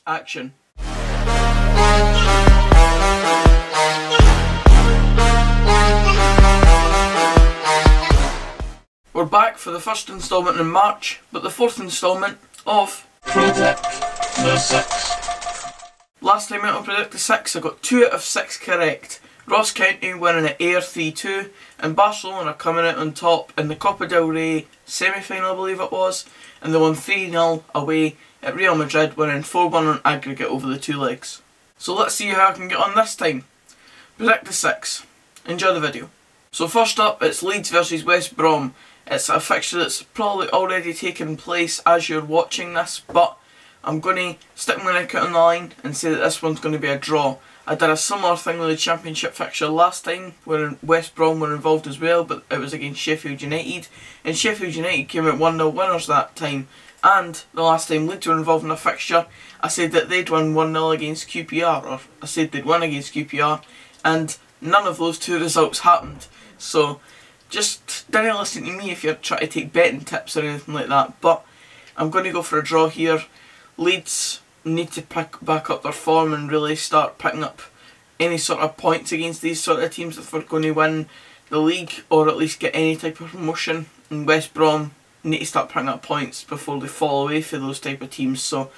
Action. We're back for the first instalment in March, but the fourth instalment of Predict the Six. Last time out on Predict the Six, I got 2 out of 6 correct. Ross County winning at Ayr 3-2, and Barcelona coming out on top in the Copa del Rey semi-final, I believe it was, and they won 3-0 away at Real Madrid, winning 4-1 on aggregate over the 2 legs. So let's see how I can get on this time. Predict the Six. Enjoy the video. So first up, it's Leeds versus West Brom. It's a fixture that's probably already taken place as you're watching this, but I'm going to stick my neck out on the line and say that this one's going to be a draw. I did a similar thing with the Championship fixture last time, where West Brom were involved as well, but it was against Sheffield United, and Sheffield United came out 1-0 winners that time. And the last time Leeds were involved in a fixture, I said that they'd won 1-0 against QPR, or I said they'd win against QPR, and none of those 2 results happened. So just don't listen to me if you're trying to take betting tips or anything like that, but I'm going to go for a draw here. Leeds need to pick back up their form and really start picking up any sort of points against these sort of teams if we're going to win the league or at least get any type of promotion. And West Brom need to start picking up points before they fall away for those type of teams, so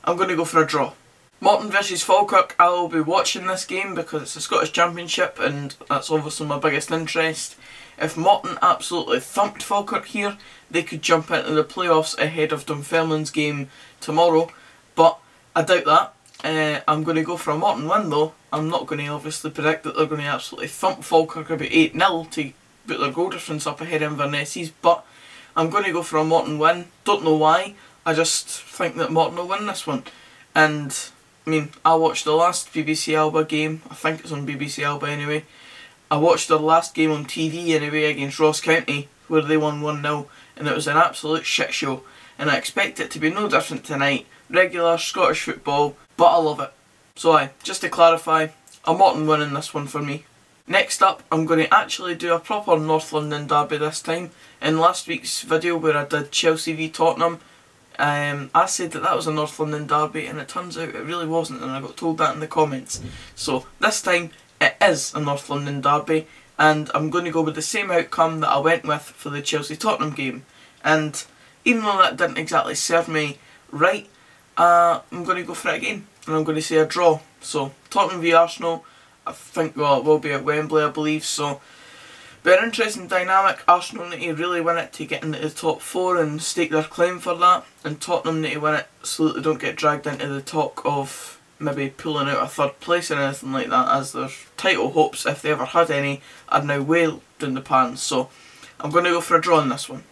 I'm going to go for a draw. Morton versus Falkirk, I will be watching this game because it's a Scottish Championship and that's obviously my biggest interest. If Morton absolutely thumped Falkirk here, they could jump into the playoffs ahead of Dunfermline's game tomorrow, but I doubt that. I'm going to go for a Morton win though. I'm not going to obviously predict that they're going to absolutely thump Falkirk about 8-0 to put their goal difference up ahead of Inverness's, but I'm going to go for a Morton win. Don't know why, I just think that Morton will win this one. And I mean, I watched the last BBC Alba game, I think it's on BBC Alba anyway. I watched their last game on TV anyway against Ross County, where they won 1-0, and it was an absolute shit show. And I expect it to be no different tonight. Regular Scottish football, but I love it. So just to clarify, a Morton winning this one for me. Next up, I'm going to actually do a proper North London derby this time. In last week's video where I did Chelsea v Tottenham, I said that was a North London derby, and it turns out it really wasn't, and I got told that in the comments. So this time it is a North London derby, and I'm going to go with the same outcome that I went with for the Chelsea-Tottenham game. And even though that didn't exactly serve me right, I'm going to go for it again, and I'm going to say a draw. So Tottenham v Arsenal, I think, well, it will be at Wembley I believe, so be an interesting dynamic. Arsenal need to really win it to get into the top 4 and stake their claim for that, and Tottenham need to win it so that they don't get dragged into the talk of maybe pulling out a 3rd place or anything like that, as their title hopes, if they ever had any, are now way down the pan. So I'm going to go for a draw in this one.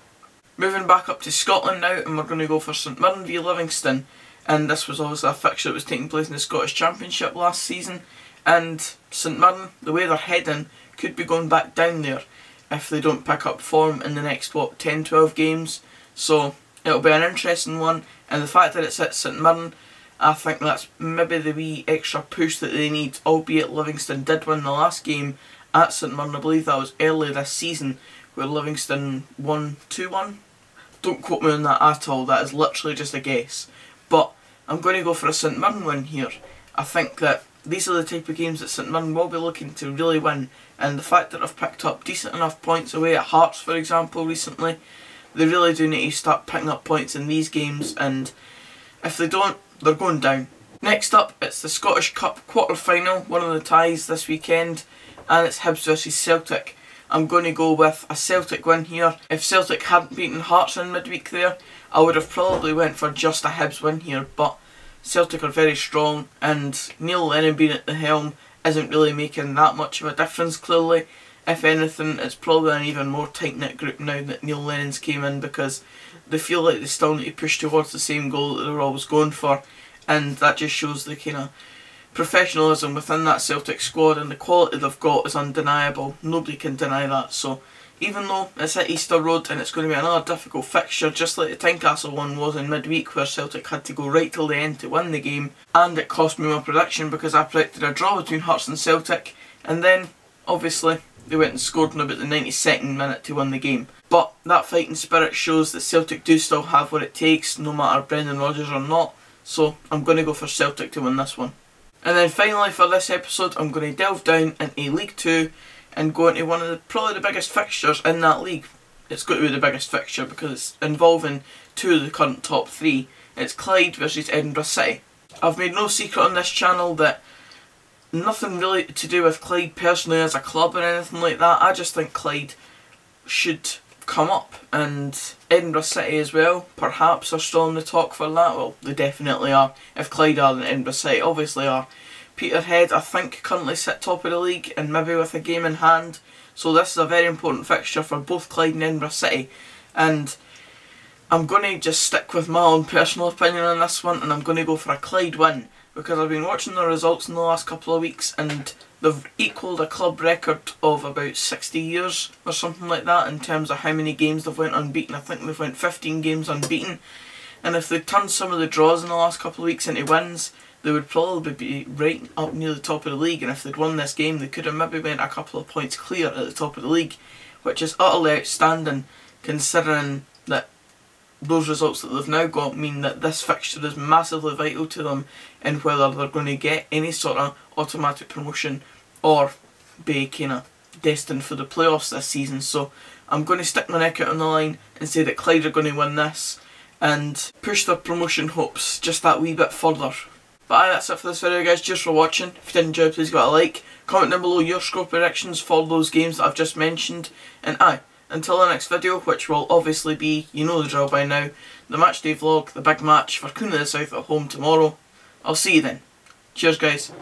Moving back up to Scotland now, and we're going to go for St Mirren v Livingston, and this was obviously a fixture that was taking place in the Scottish Championship last season, and St Mirren, the way they're heading, could be going back down there if they don't pick up form in the next 10-12 games. So it'll be an interesting one, and the fact that it's at St Mirren, I think that's maybe the wee extra push that they need, albeit Livingston did win the last game at St Mirren. I believe that was early this season where Livingston won 2-1. Don't quote me on that at all, that is literally just a guess. But I'm going to go for a St Mirren win here. I think that these are the type of games that St Mirren will be looking to really win, and the fact that I've picked up decent enough points away at Hearts, for example, recently, they really do need to start picking up points in these games, and if they don't, they're going down. Next up, it's the Scottish Cup quarter-final, one of the ties this weekend, and it's Hibs versus Celtic. I'm going to go with a Celtic win here. If Celtic hadn't beaten Hearts in midweek there, I would have probably went for just a Hibs win here, but Celtic are very strong, and Neil Lennon being at the helm isn't really making that much of a difference clearly. If anything, it's probably an even more tight-knit group now that Neil Lennon's came in, because they feel like they still need to push towards the same goal that they were always going for, and that just shows the kind of professionalism within that Celtic squad, and the quality they've got is undeniable. Nobody can deny that. So even though it's at Easter Road and it's going to be another difficult fixture, just like the Tynecastle one was in midweek where Celtic had to go right till the end to win the game, and it cost me my prediction because I predicted a draw between Hearts and Celtic, and then obviously they went and scored in about the 92nd minute to win the game. But that fighting spirit shows that Celtic do still have what it takes, no matter Brendan Rodgers or not. so I'm going to go for Celtic to win this one. And then finally for this episode, I'm going to delve down into League 2 and go into one of probably the biggest fixtures in that league. It's got to be the biggest fixture because it's involving two of the current top three. It's Clyde versus Edinburgh City. I've made no secret on this channel that nothing really to do with Clyde personally as a club or anything like that. I just think Clyde should come up, and Edinburgh City as well perhaps are still in the talk for that. Well, they definitely are. If Clyde are, then Edinburgh City obviously are. Peterhead, I think, currently sit top of the league and maybe with a game in hand, so this is a very important fixture for both Clyde and Edinburgh City. And I'm going to just stick with my own personal opinion on this one, and I'm going to go for a Clyde win, because I've been watching the results in the last couple of weeks and they've equalled a club record of about 60 years or something like that in terms of how many games they've went unbeaten. I think they've went 15 games unbeaten, and if they turned some of the draws in the last couple of weeks into wins, they would probably be right up near the top of the league, and if they'd won this game they could have maybe went a couple of points clear at the top of the league, which is utterly outstanding considering that those results that they've now got mean that this fixture is massively vital to them in whether they're going to get any sort of automatic promotion or be kind of destined for the playoffs this season. So I'm going to stick my neck out on the line and say that Clyde are going to win this and push their promotion hopes just that wee bit further. But aye, that's it for this video guys. Cheers for watching. If you did enjoy, please give it a like. Comment down below your score predictions for those games that I've just mentioned. And aye, until the next video, which will obviously be, you know the drill by now, the matchday vlog, the big match for Queen of the South at home tomorrow. I'll see you then. Cheers guys.